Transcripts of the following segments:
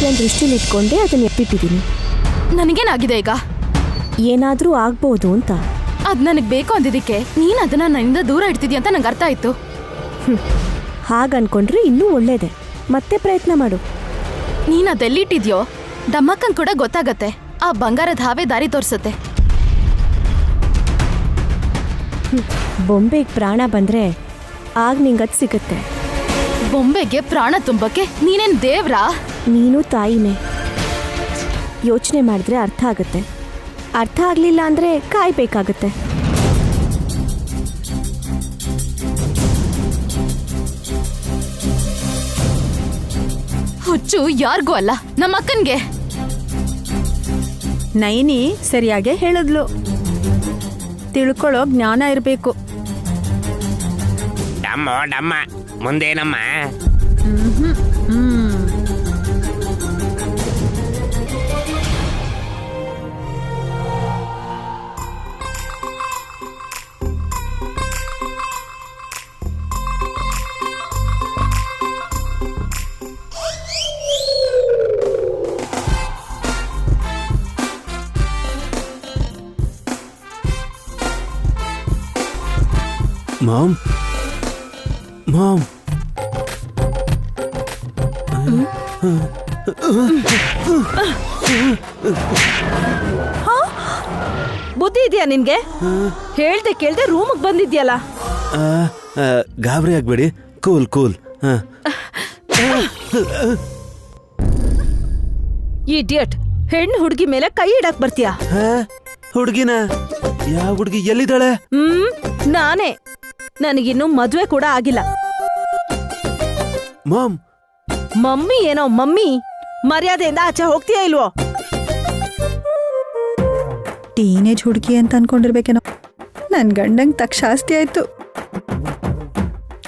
ವಿಷಯನ ದೃಷ್ಟಿಲಿಟ್ಕೊಂಡೆ ಅದನ್ನ ಎತ್ತಿಟ್ಟಿದ್ದೀನಿ. ನನಗೇನಾಗಿದೆ ಈಗ? ಏನಾದರೂ ಆಗ್ಬೋದು ಅಂತ. ಅದು ನನಗೆ ಬೇಕು ಅಂದಿದ್ದಕ್ಕೆ ನೀನು ಅದನ್ನ ನನ್ನಿಂದ ದೂರ ಇಡ್ತಿದ್ಯಾ ಅಂತ ನಂಗೆ ಅರ್ಥ ಆಯ್ತು. ಹಾಗನ್ಕೊಂಡ್ರೆ ಇನ್ನೂ ಒಳ್ಳೇದೆ. ಮತ್ತೆ ಪ್ರಯತ್ನ ಮಾಡು. ನೀನು ಅದೆಲ್ಲಿಟ್ಟಿದ್ಯೋ ಡಮ್ಮಕ್ಕನ್ ಕೂಡ ಗೊತ್ತಾಗತ್ತೆ. ಆ ಬಂಗಾರದ ಹಾವೇ ದಾರಿ ತೋರಿಸುತ್ತೆ. ಬೊಂಬೆಗೆ ಪ್ರಾಣ ಬಂದ್ರೆ ಆಗ ನಿಂಗದು ಸಿಗುತ್ತೆ. ಬೊಂಬೆಗೆ ಪ್ರಾಣ ತುಂಬಕ್ಕೆ ನೀನೇನ್ ದೇವ್ರಾ? ನೀನು ತಾಯಿನೇ. ಯೋಚನೆ ಮಾಡಿದ್ರೆ ಅರ್ಥ ಆಗುತ್ತೆ. ಅರ್ಥ ಆಗಲಿಲ್ಲ ಅಂದರೆ ಕಾಯ್ಬೇಕಾಗತ್ತೆ. ಹುಚ್ಚು ಯಾರಿಗೂ ಅಲ್ಲ, ನಮ್ಮ ಅಕ್ಕನ್ಗೆ. ನೈನಿ ಸರಿಯಾಗೆ ಹೇಳಿದ್ಲು. ತಿಳ್ಕೊಳ್ಳೋ ಜ್ಞಾನ ಇರಬೇಕು. ಡಮ್ಮ ಮುಂದೇನಮ್ಮ? ಮಾಮ್ ಬುದ್ಧಿ ಇದೆಯಾ ನಿನ್ಗೆ? ಹೇಳ್ದೆ ಕೇಳ್ದೆ ರೂಮಿಗೆ ಬಂದಿದ್ಯಲ್ಲ. ಗಾಬರಿ ಆಗ್ಬೇಡಿ. ಕೂಲ್. ಇಡಿಯಟ್, ಹೆಣ್ಣು ಹುಡುಗಿ ಮೇಲೆ ಕೈ ಇಡಕ್ ಬರ್ತೀಯಾ? ಹುಡುಗಿನ? ಯಾವ ಹುಡುಗಿ? ಎಲ್ಲಿದ್ದಾಳೆ? ನಾನೇ. ನನಗಿನ್ನು ಮದ್ವೆ ಕೂಡ ಆಗಿಲ್ಲ. ಮಾಮ್, ಮಮ್ಮಿ ಏನೋ ಮಮ್ಮಿ. ಮರ್ಯಾದೆಯಿಂದ ಆಚೆ ಹೋಗ್ತೀಯಾ ಇಲ್ವೋ? ಟೀನೇಜ್ ಹುಡುಗಿ ಅಂತ ಅನ್ಕೊಂಡಿರ್ಬೇಕೇನೋ. ನನ್ ಗಂಡಂಗ್ ತಕ್ಷಾಸ್ತಿ ಆಯ್ತು.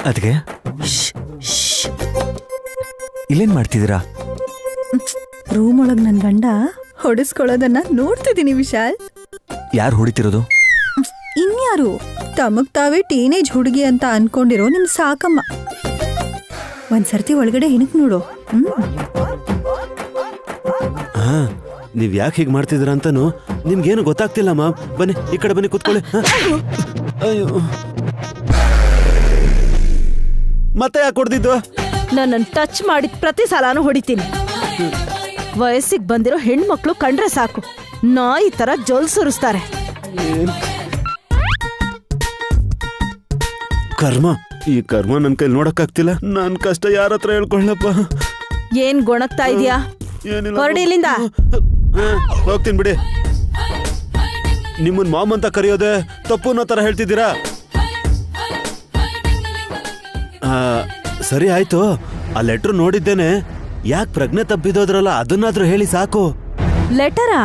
ಅದಕ್ಕೆ ಇಲ್ಲೇನ್ ಮಾಡ್ತಿದ್ದೀರಾ? ರೂಮ್ ಒಳಗ್ ನನ್ ಗಂಡ ಹೊಡಿಸ್ಕೊಳ್ಳೋದನ್ನ ನೋಡ್ತಿದ್ದೀನಿ ವಿಶಾಲ್. ಯಾರು ಹೊಡಿತಿರೋದು? ಇನ್ಯಾರು? ತಮಗ್ ತಾವೇ ಟೀನೇಜ್ ಹುಡುಗಿ ಅಂತ ಅನ್ಕೊಂಡಿರೋ ನಿಮ್ ಸಾಕಮ್ಮ. ಒಂದ್ಸರ್ತಿ ಒಳಗಡೆ ಹಿಣಕ್ ನೋಡು. ನೀವ್ ಯಾಕೆ ಹೀಗೆ ಮಾಡ್ತಿದ್ದೀರಾ ಅಂತಾನು ನಿಮ್ಗೇನು ಗೊತ್ತಾಗ್ತಿಲ್ಲ ಮಾಮ್. ಬನ್ನಿ ಈ ಕಡೆ ಬನ್ನಿ, ಕೂತ್ಕೊಳ್ಳಿ. ಅಯ್ಯೋ, ಮತ್ತೆ ಯಾಕೆ ಹೊಡೆದಿದ್ದು? ನನ್ನನ್ನು ಟಚ್ ಮಾಡಿದ ಪ್ರತಿ ಸಲನೂ ಹೊಡಿತೀನಿ. ವಯಸ್ಸಿಗೆ ಬಂದಿರೋ ಹೆಣ್ಮಕ್ಳು ಕಂಡ್ರೆ ಸಾಕು ನಾಯಿ ತರ ಜೊಲ್ ಸುರಿಸ್ತಾರೆ. ಕರ್ಮ, ಈ ಕರ್ಮ ನನ್ ಕೈಲಿ ನೋಡಕ್ಕಾಗ್ತಿಲ್ಲ. ನನ್ ಕಷ್ಟ ಯಾರ ಹತ್ರ ಹೇಳ್ಕೊಳ್ಳಪ್ಪ. ಏನ್ ಗೊಣಗ್ತಾ ಇದೀಯಾ? ಹೊರಡಿಲಿಂದ. ಹೋಗ್ತೀನಿ ಬಿಡಿ. ನಿಮ್ಮನ್ ಮಾಮ್ ಅಂತ ಕರೆಯೋದೆ ತಪ್ಪು ಅನ್ನೋ ತರ ಹೇಳ್ತಿದ್ದೀರಾ? ಸರಿ ಆಯ್ತು. ಆ ಲೆಟ್ರ್ ನೋಡಿದ್ದೇನೆ. ಯಾಕೆ ಪ್ರಜ್ಞೆ ತಪ್ಪಿದೋದ್ರಲ್ಲ ಅದನ್ನಾದ್ರೂ ಹೇಳಿ ಸಾಕು. ಲೆಟರಾ?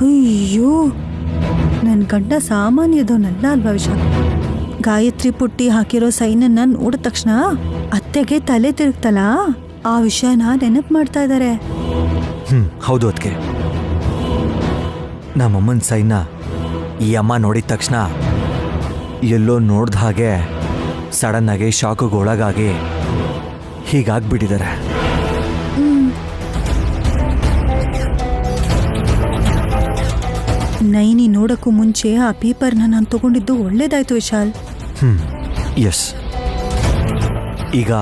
ಅಯ್ಯೋ, ನನ್ ಗಂಡ ಸಾಮಾನ್ಯದವನಲ್ಲ ಅಲ್ವಾ ವಿಶಾಲ್. ಗಾಯತ್ರಿ ಪುಟ್ಟಿ ಹಾಕಿರೋ ಸೈನನ್ನ ನೋಡಿದ ತಕ್ಷಣ ಅತ್ತೆಗೆ ತಲೆ ತಿರುಗ್ತಲ್ಲ, ಆ ವಿಷಯನ ನೆನಪು ಮಾಡ್ತಾ ಇದ್ದಾರೆ. ಹೌದು. ಅದಕ್ಕೆ ನಮ್ಮಮ್ಮನ ಸೈನ್ನ ಈ ಅಮ್ಮ ನೋಡಿದ ತಕ್ಷಣ ಎಲ್ಲೋ ನೋಡ್ದ ಹಾಗೆ ಸಡನ್ ಆಗಿ ಶಾಕಿಗೆ ಒಳಗಾಗಿ ಹೀಗಾಗ್ಬಿಟ್ಟಿದ್ದಾರೆ. ನೈನಿ ನೋಡಕ್ಕೂ ಮುಂಚೆ ಆ ಪೇಪರ್ನ ನಾನು ತಗೊಂಡಿದ್ದು ಒಳ್ಳೇದಾಯ್ತು ವಿಶಾಲ್. ಎಸ್. ಈಗ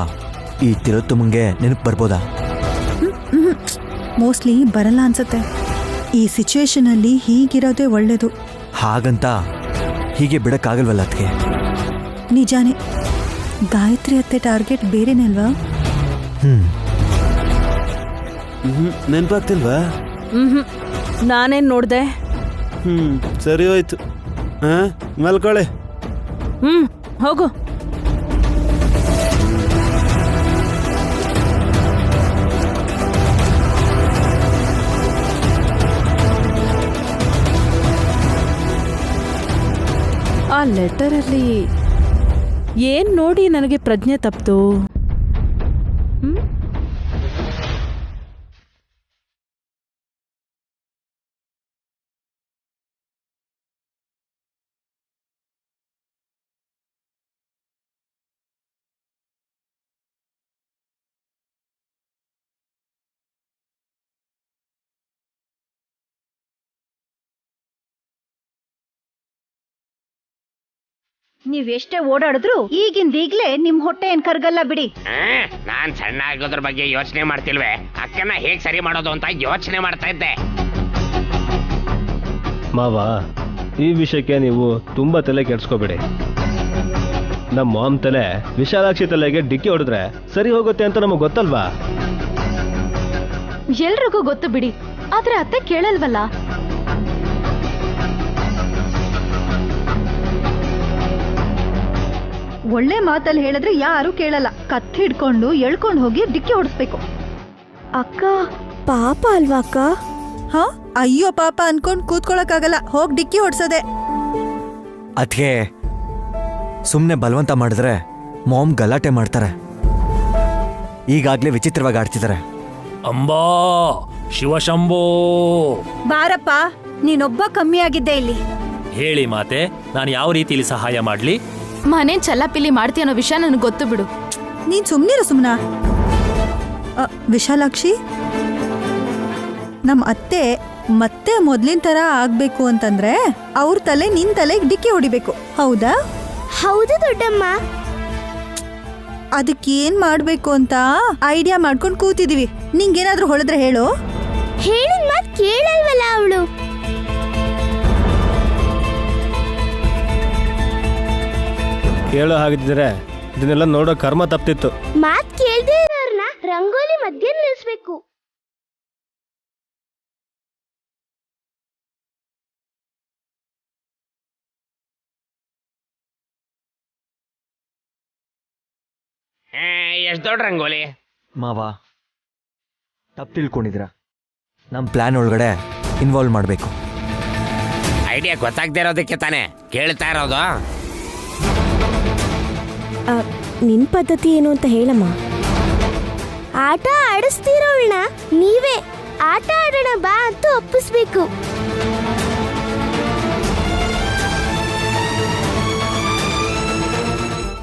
ಈ ತಿಲೋತ್ತಮಂಗೆ ನೆನಪು ಬರ್ಬೋದಾ? ಮೋಸ್ಟ್ಲಿ ಬರಲ್ಲ ಅನ್ಸತ್ತೆ. ಈ ಸಿಚುವೇಶನ್ ಅಲ್ಲಿ ಹೀಗಿರೋದೇ ಒಳ್ಳೇದು. ಹಾಗಂತ ಹೀಗೆ ಬಿಡಕ್ಕಾಗಲ್ವಲ್ಲ ಅದಕ್ಕೆ. ನಿಜಾನೇ. ಗಾಯತ್ರಿ ಅತ್ತೆ ಟಾರ್ಗೆಟ್ ಬೇರೆನಲ್ವಾ? ನೆನ್ಪಾಗ್ತಿಲ್ವಾ? ನಾನೇನ್ ನೋಡ್ದೆ? ಸರಿ ಹೋಯ್ತು. ಮಲ್ಕೊಳ್ಳಿ. ಹೋಗು. ಆ ಲೆಟರಲ್ಲಿ ಏನ್ ನೋಡಿ ನನಗೆ ಪ್ರಜ್ಞೆ ತಪ್ಪಿತು? ನೀವ್ ಎಷ್ಟೇ ಓಡಾಡಿದ್ರು ಈಗಿಂದೀಗ್ಲೇ ನಿಮ್ ಹೊಟ್ಟೆ ಏನ್ ಕರ್ಗಲ್ಲ ಬಿಡಿ. ನಾನ್ ಸಣ್ಣ ಆಗೋದ್ರ ಬಗ್ಗೆ ಯೋಚನೆ ಮಾಡ್ತಿಲ್ವೇ, ಅಕ್ಕನ ಹೇಗ್ ಸರಿ ಮಾಡೋದು ಅಂತ ಯೋಚನೆ ಮಾಡ್ತಾ ಇದ್ದೆ. ಮಾವ, ಈ ವಿಷಯಕ್ಕೆ ನೀವು ತುಂಬಾ ತಲೆ ಕೆಡ್ಸ್ಕೋಬೇಡಿ. ನಮ್ಮ ಮಾಮ್ ತಲೆ ವಿಶಾಲಾಕ್ಷಿ ತಲೆಗೆ ಡಿಕ್ಕಿ ಹೊಡೆದ್ರೆ ಸರಿ ಹೋಗುತ್ತೆ ಅಂತ ನಮಗ್ ಗೊತ್ತಲ್ವಾ? ಎಲ್ರಿಗೂ ಗೊತ್ತು ಬಿಡಿ, ಆದ್ರೆ ಅತ್ತೆ ಕೇಳಲ್ವಲ್ಲ. ಒಳ್ಳೆ ಮಾತಲ್ಲಿ ಹೇಳಿದ್ರೆ ಯಾರು ಕೇಳಲ್ಲ. ಕತ್ತಿ ಹಿಡ್ಕೊಂಡು ಎಳ್ಕೊಂಡು ಹೋಗಿ ಡಿಕ್ಕಿ ಹೊಡಿಸ್ಬೇಕು. ಅಕ್ಕ ಪಾಪ ಅಲ್ವಾ ಅಕ್ಕ? ಹಾ, ಅಯ್ಯೋ ಪಾಪ ಅನ್ಕೊಂಡ್ ಕೂತ್ಕೊಳಕ್ಕಾಗಲ್ಲ, ಹೋಗ್ ಡಿಕ್ಕಿ ಹೊಡ್ಸೋದೆ. ಅದಕ್ಕೆ ಸುಮ್ಮನೆ ಬಲವಂತ ಮಾಡಿದ್ರೆ ಮಾಮ್ ಗಲಾಟೆ ಮಾಡ್ತಾರೆ. ಈಗಾಗ್ಲೇ ವಿಚಿತ್ರವಾಗಿ ಆಡ್ತಿದ್ದಾರೆ. ಅಂಬಾ ಶಿವಶಂಭೋ, ಬಾರಪ್ಪ, ನೀನೊಬ್ಬ ಕಮ್ಮಿ ಆಗಿದ್ದೆ ಇಲ್ಲಿ. ಹೇಳಿ ಮಾತೆ, ನಾನು ಯಾವ ರೀತಿಯಲ್ಲಿ ಸಹಾಯ ಮಾಡ್ಲಿ? ಮನೇನ್ ಚಲ್ಲಾಪಿಲ್ಲಿ ಮಾಡ್ತೀಯ ಅನ್ನೋ ವಿಷಯ ನನಗೆ ಗೊತ್ತು ಬಿಡು. ನೀನ್ ಸುಮ್ನಿರು ಸುಮ್ನ. ವಿಶಾಲಾಕ್ಷಿ, ನಮ್ ಅತ್ತೆ ಮತ್ತೆ ಮೊದ್ಲಿನ ತರ ಆಗ್ಬೇಕು ಅಂತಂದ್ರೆ ಅವ್ರ ತಲೆ ನಿನ್ ತಲೆಗೆ ಡಿಕ್ಕಿ ಹೊಡಿಬೇಕು, ಹೌದಾ? ಹೌದು ದೊಡ್ಡಮ್ಮ. ಅದಕ್ಕೇನ್ ಮಾಡ್ಬೇಕು ಅಂತ ಐಡಿಯಾ ಮಾಡ್ಕೊಂಡ್ ಕೂತಿದೀವಿ. ನಿಂಗೇನಾದ್ರೂ ಹೊಳೆದ್ರೆ ಹೇಳು. ಹೇಳಿದ ಮಾತ್ ಕೇಳಲ್ವಲ್ಲ ಅವಳು. ಕೇಳೋ ಹಾಗಿದ್ರೆ ಇದನ್ನೆಲ್ಲ ನೋಡೋ ಕರ್ಮ ತಪ್ತಿತ್ತು. ಮಾತ್ ಕೇಳ್ದೇ ಇರೋರ್ನ ರಂಗೋಲಿ ಮಧ್ಯೆ ನಿಲ್ಲಿಸ್ಬೇಕು. ಎಷ್ಟ್ ದೊಡ್ಡ ರಂಗೋಲಿ? ಮಾವ, ತಪ್ಪು ತಿಳ್ಕೊಂಡಿದ್ರ. ನಮ್ಮ ಪ್ಲಾನ್ ಒಳಗಡೆ ಇನ್ವಾಲ್ವ್ ಮಾಡಬೇಕು. ಐಡಿಯಾ ಗೊತ್ತಾಗ್ದೇ ಇರೋದಕ್ಕೆ ತಾನೇ ಕೇಳ್ತಾ ಇರೋದು. ನಿನ್ ಪದ್ಧತಿ ಏನು ಅಂತ ಹೇಳಮ್ಮ. ಆಟ ಆಡಿಸ್ತಿರೋಣ ನೀವೇ. ಆಟ ಆಡೋಣ ಬಾ ಅಂತ ಒಪ್ಪಿಸ್ಬೇಕು.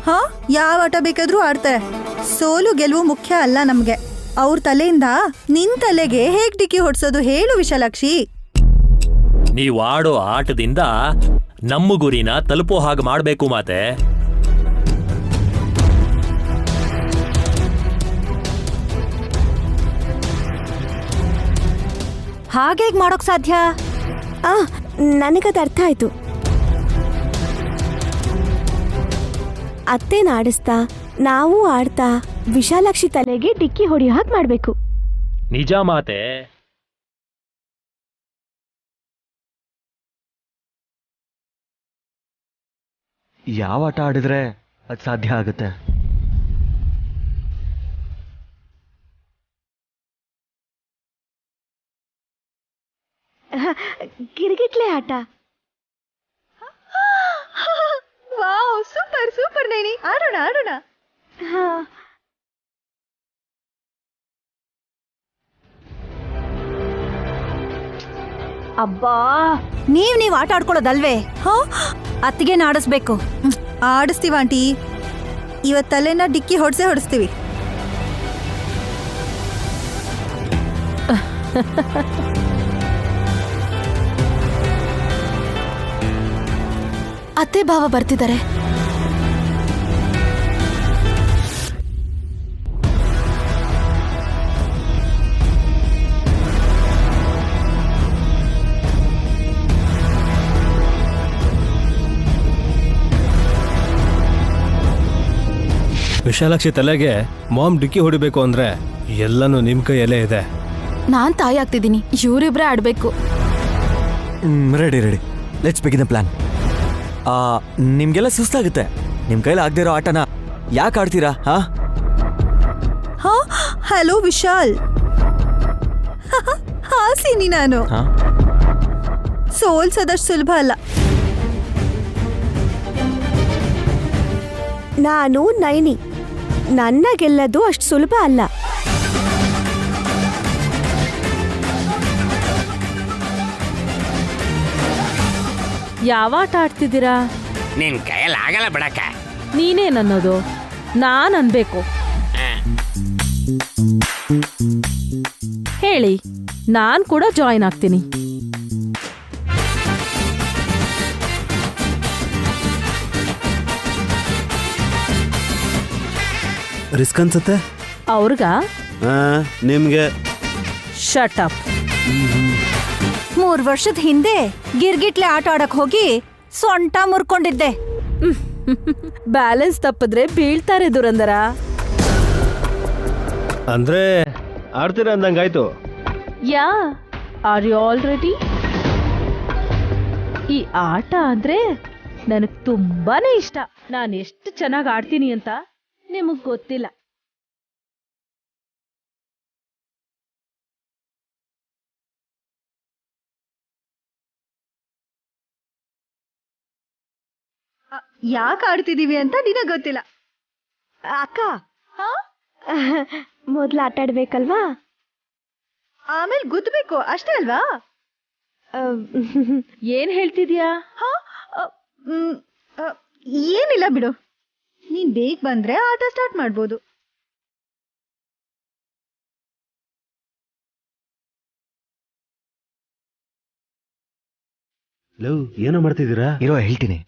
ಹಾ, ಯಾವ ಆಟ ಬೇಕಾದ್ರೂ ಆಡ್ತಾರೆ. ಸೋಲು ಗೆಲುವು ಮುಖ್ಯ ಅಲ್ಲ ನಮ್ಗೆ. ಅವ್ರ ತಲೆಯಿಂದ ನಿನ್ ತಲೆಗೆ ಹೇಗ್ ಡಿಕ್ಕಿ ಹೊಡ್ಸೋದು ಹೇಳು ವಿಶಾಲಾಕ್ಷಿ. ನೀವು ಆಡೋ ಆಟದಿಂದ ನಮ್ಮ ಗುರಿನ ತಲುಪೋ ಹಾಗೆ ಮಾಡ್ಬೇಕು ಮಾತೆ. ಹಾಗೇಗ್ ಮಾಡೋಕ್ ಸಾಧ್ಯ? ನನಗದು ಅರ್ಥ ಆಯ್ತು. ಅತ್ತೇನ ಆಡಿಸ್ತಾ ನಾವು ಆಡ್ತಾ ವಿಶಾಲಾಕ್ಷಿ ತಲೆಗೆ ಡಿಕ್ಕಿ ಹೊಡಿಯೋ ಹಾಗೆ ಮಾಡ್ಬೇಕು. ನಿಜ ಮಾತೆ. ಯಾವ ಆಟ ಆಡಿದ್ರೆ ಅದು ಸಾಧ್ಯ ಆಗುತ್ತೆ? ಗಿರ್ಗಿಟ್ಲೆ ಆಟ. ವಾವ್, ಸೂಪರ್ ಸೂಪರ್ ನೇಣಿ, ಆಡೋಣ ಆಡೋಣ. ಅಬ್ಬಾ, ನೀವ್ ಆಟ ಆಡ್ಕೊಳ್ಳೋದಲ್ವೇ? ಅತ್ತಿಗೆ ಆಡಿಸ್ಬೇಕು. ಆಡಿಸ್ತೀವ ಆಂಟಿ. ಇವತ್ ತಲೆನ ಡಿಕ್ಕಿ ಹೊಡಿಸ್ತೀವಿ. ಅತ್ತೆ ಭಾವ ಬರ್ತಿದ್ದಾರೆ. ವಿಶಾಲಾಕ್ಷಿ ತಲೆಗೆ ಮಾಮ್ ಡಿಕ್ಕಿ ಹೊಡಿಬೇಕು ಅಂದ್ರೆ ಎಲ್ಲನೂ ನಿಮ್ ಕೈಯಲ್ಲೇ ಇದೆ. ನಾನ್ ತಾಯಿ ಆಗ್ತಿದ್ದೀನಿ, ಇವರಿಬ್ರೇ ಆಡ್ಬೇಕು. Ready ready, let's begin the plan. ನಿಮ್ಗೆಲ್ಲ ಸುಸ್ತಾಗುತ್ತೆ. ನಿಮ್ ಕೈಲಿ ಆಗದೆ ಇರೋ ಆಟನ ಯಾಕೆ ಆಡ್ತೀರಾ? ಹಲೋ ವಿಶಾಲ್, ಹಾಸಿನಿ ನಾನು. ಸೋಲ್ಸೋದಷ್ಟು ಸುಲಭ ಅಲ್ಲ. ನಾನು ನೈನಿ. ನನ್ನ ಗೆಲ್ಲದು ಅಷ್ಟು ಸುಲಭ ಅಲ್ಲ. ಯಾವ ಆಟ ಆಡ್ತಿದ್ದೀರಾ? ನಿನ್ ಕೈಯಲ್ಲಿ ಆಗಲ್ಲ ಬಿಡಕ್ಕ. ನೀನೇನನ್ನೋದು? ನಾನ್ ಅನ್ಬೇಕು. ಹೇಳಿ, ನಾನ್ ಕೂಡ ಜಾಯಿನ್ ಆಗ್ತೀನಿ. ರಿಸ್ಕ್ ಅನ್ಸುತ್ತೆ. ಅವ್ರಿಗ ನಿಮ್ಗೆ ಶಟ್ ಅಪ್. 3 ವರ್ಷದ ಹಿಂದೆ ಗಿರ್ಗಿಟ್ಲೆ ಆಟ ಆಡಕ್ ಹೋಗಿ ಸೊಂಟ ಮುರ್ಕೊಂಡಿದ್ದೆ. ಬ್ಯಾಲೆನ್ಸ್ ತಪ್ಪಿದ್ರೆ ಬೀಳ್ತಾರೆ ದುರಂದರ. ಅಂದ್ರೆ ಆಡ್ತೀರಾ ಅಂದಂಗಾಯ್ತು. ಯಾ ಆರ್ ಯು ಆಲ್ ರೆಡಿ? ಈ ಆಟ ಅಂದ್ರೆ ನನಗ್ ತುಂಬಾನೇ ಇಷ್ಟ. ನಾನು ಎಷ್ಟು ಚೆನ್ನಾಗಿ ಆಡ್ತೀನಿ ಅಂತ ನಿಮಗ್ ಗೊತ್ತಿಲ್ಲ. ಯಾಕೆ ಆಡ್ತಿದೀವಿ ಅಂತ ನಿನಗ್ ಗೊತ್ತಿಲ್ಲ. ಅಕ್ಕ ಮೊದ್ಲು ಆಟ ಆಡ್ಬೇಕಲ್ವಾ? ಆಮೇಲೆ ಗುದ್ಬೇಕು ಅಷ್ಟೇ ಅಲ್ವಾ? ಏನ್ ಹೇಳ್ತಿದ್ಯಾ? ಏನಿಲ್ಲ ಬಿಡು, ನೀನ್ ಬೇಗ ಬಂದ್ರೆ ಆಟ ಸ್ಟಾರ್ಟ್ ಮಾಡ್ಬೋದು. ಲವ್ ಏನೋ ಮಾಡ್ತಿದ್ದೀರಾ? ಇರೋ ಹೇಳ್ತೀನಿ.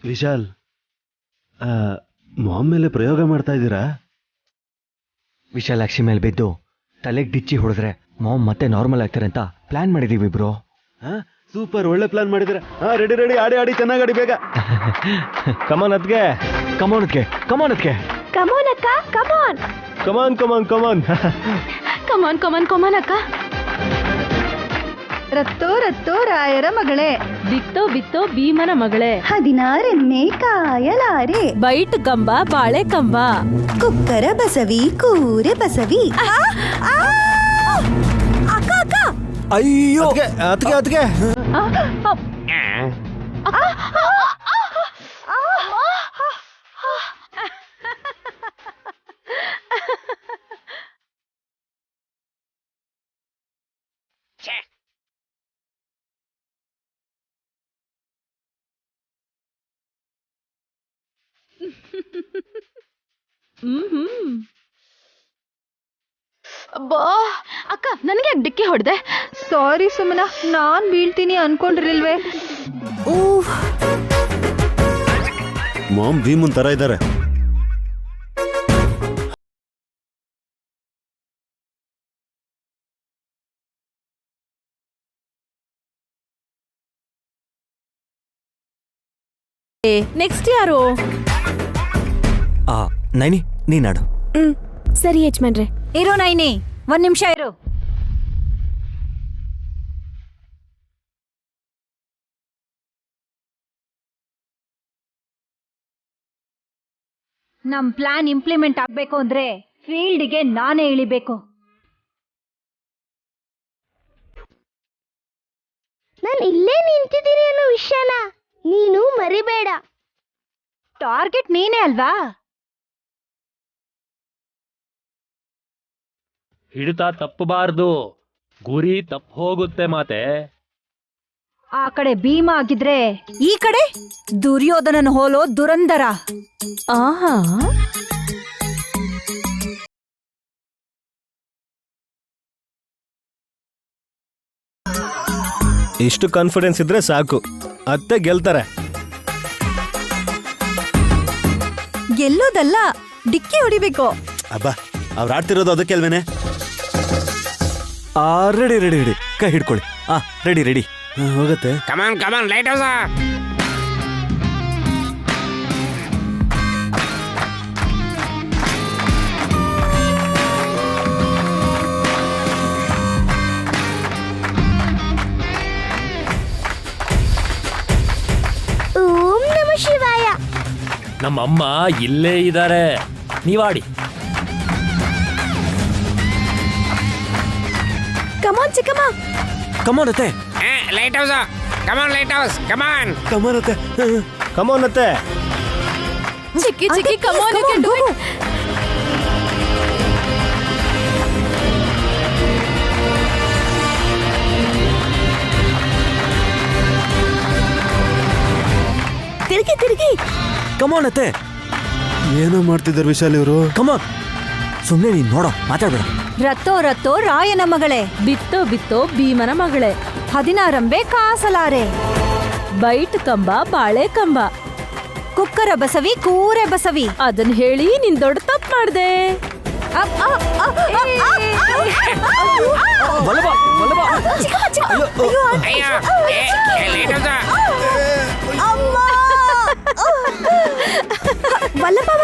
ವಿಶಾಲ್, ಮಾಮ್ ಮೇಲೆ ಪ್ರಯೋಗ ಮಾಡ್ತಾ ಇದ್ದೀರಾ? ವಿಶಾಲಾಕ್ಷಿ ಮೇಲೆ ಬಿದ್ದು ತಲೆಗೆ ಡಿಚ್ಚಿ ಹೊಡೆದ್ರೆ ಮಾಮ್ ಮತ್ತೆ ನಾರ್ಮಲ್ ಆಗ್ತಾರೆ ಅಂತ ಪ್ಲಾನ್ ಮಾಡಿದೀವಿ ಬ್ರೋ. ಸೂಪರ್, ಒಳ್ಳೆ ಪ್ಲಾನ್ ಮಾಡಿದ್ರೆ. ರೆಡಿ ರೆಡಿ, ಆಡಿ ಆಡಿ ಚೆನ್ನಾಗಿ ಆಡಿ ಬೇಗ. ಕಮಾನ್ ಅದ್ಗೆ, ಕಮಾನತ್ಗೆ ಕಮಾನತ್ಗೆ ಕಮಾನ್ ಅಕ್ಕ, ಕಮಾನ್ ಕಮಾನ್ ಕಮಾನ್ ಕಮಾನ್ ಕಮಾನ್ ಕಮಾನ್ ಕಮಾನ್ ಅಕ್ಕ. ರತ್ತೋ ರತ್ತೋ ರಾಯರ ಮಗಳೇ, ಬಿತ್ತೋ ಬಿತ್ತೋ ಭೀಮನ ಮಗಳೇ, 16 ಕಾಯಲಾರೆ, ಬೈಟ್ ಕಂಬ ಬಾಳೆ ಕಂಬ, ಕುಕ್ಕರ ಬಸವಿ ಕೂರೆ ಬಸವಿ. ಅಕ್ಕ ಅಕ್ಕ ಅಯ್ಯೋ ಅದಕ್ಕೆ ಅದಕ್ಕೆ ಅಬ್ಬಾ ಅಕ್ಕ, ನನಗೆ ಡಿಕ್ಕಿ ಹೊಡೆದೆ. ಸಾರಿ ಸುಮನ, ನಾನ್ ಬೀಳ್ತೀನಿ ಅನ್ಕೊಂಡಿರ್ಲಿಲ್ವೇ. ಮಾಮ್ ಭೀಮನ್ ತರ ಇದ್ದಾರೆ. ನೆಕ್ಸ್ಟ್ ಯಾರು? ನೈನಿ ನೀನಾಡು. ಸರಿ ಯಜಮಾನ್ರೆ. ಇರೋ ನೈನಿ, 1 ನಿಮಿಷ ಇರು. ನಮ್ ಪ್ಲಾನ್ ಇಂಪ್ಲಿಮೆಂಟ್ ಆಗ್ಬೇಕು ಅಂದ್ರೆ ಫೀಲ್ಡ್ಗೆ ನಾನೇ ಇಳಿಬೇಕು. ನಾನು ಇಲ್ಲೇ ನಿಂತಿದ್ದೀನಿ ಅನ್ನೋ ವಿಷಯನ ನೀನು ಮರಿಬೇಡ. ಟಾರ್ಗೆಟ್ ನೀನೇ ಅಲ್ವಾ? ಹಿಡಿತ ತಪ್ಪಬಾರ್ದು, ಗುರಿ ತಪ್ಪು ಹೋಗುತ್ತೆ ಮಾತೆ. ಆ ಕಡೆ ಭೀಮ ಆಗಿದ್ರೆ ಈ ಕಡೆ ದುರ್ಯೋಧನನ ಹೋಲೋ ದುರಂದರ. ಆಹಾ, ಇಷ್ಟು ಕಾನ್ಫಿಡೆನ್ಸ್ ಇದ್ರೆ ಸಾಕು, ಅತ್ತೆ ಗೆಲ್ತಾರೆ. ಗೆಲ್ಲೋದಲ್ಲ, ಡಿಕ್ಕಿ ಹೊಡಿಬೇಕು. ಅಬ್ಬಾ, ಅವ್ರು ಆಡ್ತಿರೋದು ಅದಕ್ಕೆ ಅಲ್ವೇನೆ. ರೆಡಿ ರೆಡಿ ರೆಡಿ, ಕೈ ಹಿಡ್ಕೊಳ್ಳಿ. ರೆಡಿ ರೆಡಿ, ಹೋಗತ್ತೆ. ಕಮಾನ್ ಕಮಾನ್ ಲೈಟ್ ಹೌಸ್. ಓಂ ನಮ ಶಿವಾಯ. ನಮ್ಮಮ್ಮ ಇಲ್ಲೇ ಇದ್ದಾರೆ, ನೀವಾಡಿ. ಕಮಾನ್ ಚಿಕ್ಕಮ್ಮ. ಕಮಾನ್ ಅತ್ತೆ. ಲೈಟ್ ಹೌಸ್, ಕಮಾನ್ ಲೈಟ್ ಹೌಸ್, ಕಮಾನ್. ಕಮಾನತ್ತೆ, ಕಮಾನ್ ಅತ್ತೆ. ಚಿಕ್ಕಿ ಚಿಕ್ಕಿ ಕಮಾನ್. ತಿರುಗಿ ತಿರುಗಿ. ಕಮಾನ್ ಅತ್ತೆ. ಏನೋ ಮಾಡ್ತಿದ್ದಾರೆ ವಿಶಾಲ್ ಇವರು. ಕಮಾನ್, ಸುಮ್ಮನೆ ನೀನ್ ನೋಡೋ, ಮಾತಾಡ್ಬೇಡ. ರತ್ತೋ ರತ್ತೋ ರಾಯನ ಮಗಳೇ, ಬಿತ್ತೋ ಬಿತ್ತೋ ಭೀಮನ ಮಗಳೇ, 16 ಕಾಸಲಾರೆ, ಬೈಟ್ ಕಂಬ ಬಾಳೆ ಕಂಬ, ಕುಕ್ಕರ ಬಸವಿ ಕೂರೆ ಬಸವಿ. ಅದನ್ನ ಹೇಳಿ ನೀನ್ ದೊಡ್ಡ ತಪ್ಪು ಮಾಡ್ದೆ. ವಲ್ಲಭ, ವಲ್ಲಭ. ಅಯ್ಯೋ ಲೇಟ್ ಆದ. ವಲ್ಲಭವ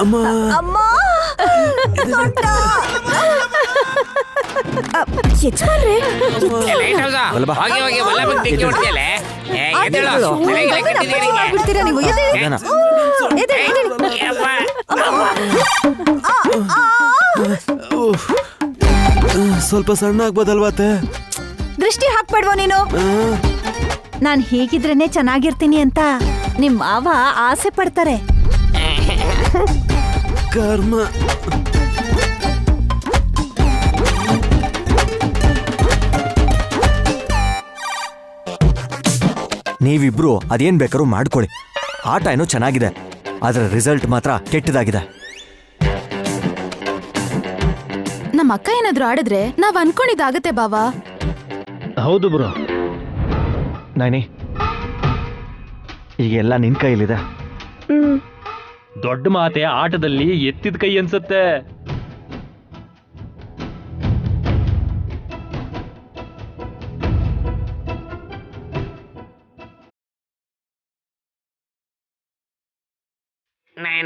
ಅಮ್ಮ ಯಜಮಾನ್ರೆ ಲೇಟ್ ಆದ. ವಲ್ಲಭ. ಹೋಗಿ ಹೋಗಿ ವಲ್ಲಭಕ್ಕೆ ಡಿಕ್ಕಿ ಹೊಡ್ತಿಯಲ್ಲ. ಎದ್ದೇಳು. ತಲೆಗೆ ಕಟ್ಟಿದ್ದೀನಿ ನಿಂಗೆ. ಬಿಡ್ತೀರಾ ನೀವು? ನಿಧಾನ. ಯಪ್ಪ. ಸ್ವಲ್ಪ ಸಣ್ಣ ಆಗ್ಬೋದಲ್ವಾ ಅತ್ತೆ? ದೃಷ್ಟಿ ಹಾಕ್ಬೇಡ್ವೋ ನೀನು. ನಾನ್ ಹೀಗಿದ್ರೇನೆ ಚೆನ್ನಾಗಿರ್ತೀನಿ ಅಂತ ನಿಮ್ ಮಾವ ಆಸೆ ಪಡ್ತಾರೆ. ಕರ್ಮ. ನೀವಿಬ್ರು ಅದೇನ್ ಬೇಕಾದ್ರೂ ಮಾಡ್ಕೊಳ್ಳಿ. ಆಟ ಏನೋ ಚೆನ್ನಾಗಿದೆ, ಆದ್ರೆ ರಿಸಲ್ಟ್ ಮಾತ್ರ ಕೆಟ್ಟದಾಗಿದೆ. ನಮ್ಮ ಅಕ್ಕ ಏನಾದ್ರು ಆಡಿದ್ರೆ ನಾವ್ ಅನ್ಕೊಂಡಿದ್ದಾಗತ್ತೆ ಬಾವಾ. ಹೌದು ಬ್ರೋ. ನೈನಿ, ಈಗೆಲ್ಲ ನಿನ್ ಕೈಲಿದೆ. ದೊಡ್ಡ ಮಾತೆ ಆಟದಲ್ಲಿ ಎತ್ತಿದ ಕೈ ಅನ್ಸುತ್ತೆ.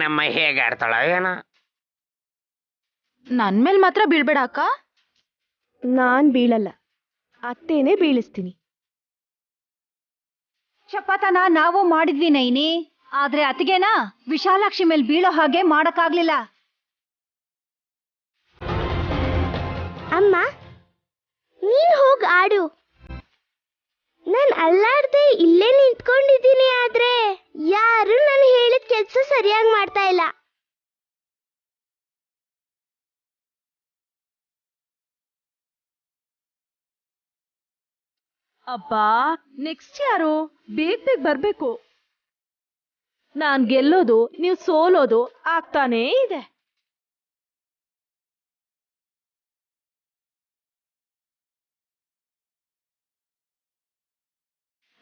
ನಮ್ಮ ಹೇಗೆ ಆಡ್ತಾಳ ಏನೋ. ನನ್ ಮೇಲ್ ಮಾತ್ರ ಬೀಳ್ಬೇಡ ಅಕ್ಕ. ನಾನ್ ಬೀಳಲ್ಲ, ಅತ್ತೇನೆ ಬೀಳಿಸ್ತೀನಿ. ಶಪಥನ ನಾವು ಮಾಡಿದ್ವಿ ನೈನಿ, ಆದ್ರೆ ಅತಿಗೆನಾ ವಿಶಾಲಾಕ್ಷಿ ಮೇಲ್ ಬೀಳೋ ಹಾಗೆ ಮಾಡಕ್ಕಾಗ್ಲಿಲ್ಲ. ಅಮ್ಮ, ನೀನ್ ಹೋಗ್ ಆಡು. ನಾನ್ ಅಲ್ಲಾಡ್ದೆ ಇಲ್ಲೇ ನಿಂತ್ಕೊಂಡಿದ್ದೀನಿ, ಆದ್ರೆ ಯಾರು ನಾನು ಹೇಳಿದ ಕೆಲ್ಸ ಸರಿಯಾಗಿ ಮಾಡ್ತಾ ಇಲ್ಲ. ಅಬ್ಬಾ, ನೆಕ್ಸ್ಟ್ ಯಾರು? ಬೇಗ ಬೇಗ ಬರ್ಬೇಕು. ನಾನ್ ಗೆಲ್ಲೋದು ನೀವು ಸೋಲೋದು ಆಗ್ತಾನೇ ಇದೆ.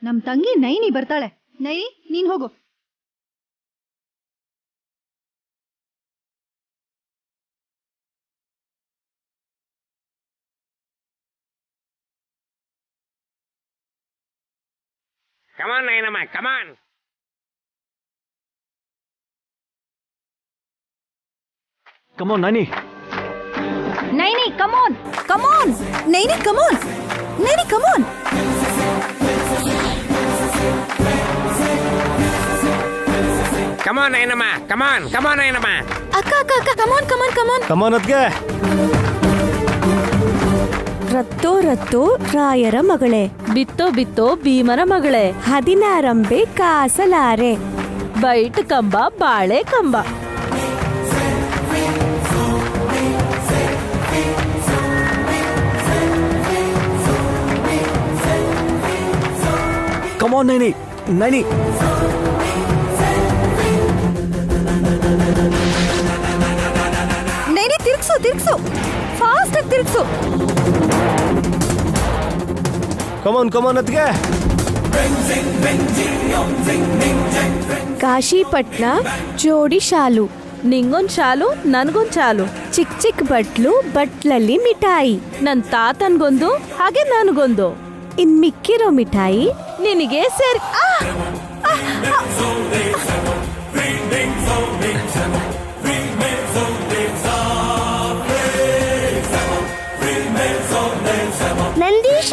ನಮ್ ತಂಗಿ ನೈನಿ ಬರ್ತಾಳೆ. ನೈನಿ, ನೀನ್ ಹೋಗು. ಕಮಾನ್ ನೈನಮ್ಮ, come on. Come on Naini. Naini come on, come on. Naini come on, Naini come on. Come on ನೈನಮ್ಮ, ಕಮಾನ್ ಕಮಾನ್ ನೈನಮ್ಮ. ಅಕ್ಕ ಅಕ್ಕ ಅಕ್ಕ ಕಮಾನ್ ಕಮಾನ್ ಕಮಾನ್. ಕಮಾನ್ ಅದ್ಗೆ. ರತ್ತೋ ರತ್ತೋ ರಾಯರ ಮಗಳೇ, ಬಿತ್ತೋ ಬಿತ್ತೋ ಭೀಮನ ಮಗಳೇ, 16 ಕಾಸಲಾರೆ. ಬೈಟ್ ಕಂಬ ಬಾಳೆ ಕಂಬ. ಕಮೋನ್ ನೈನಿ, ನೈನಿ. ನೈನಿ ತಿರ್ಗ್ಸು, ತಿರ್ಗ್ಸು, ಫಾಸ್ಟ್ ಆಗಿ ತಿರ್ಗ್ಸು. ಕಮಾನ್ ಕಮಾನ್ ಅದ್ಗೆ. ಕಾಶಿಪಟ್ನ ಜೋಡಿ ಶಾಲು, ನಿಂಗೊಂದ್ ಶಾಲು ನನ್ಗೊಂದ್ ಶಾಲು. ಚಿಕ್ ಚಿಕ್ ಬಟ್ಲು, ಬಟ್ಲಲ್ಲಿ ಮಿಠಾಯಿ. ನನ್ ತಾತನ್ಗೊಂದು ಹಾಗೆ ನನ್ಗೊಂದು. ಇನ್ ಮಿಕ್ಕಿರೋ ಮಿಠಾಯಿ ನಿನಗೆ ಸೇರಿ. ನಂದೀಶ,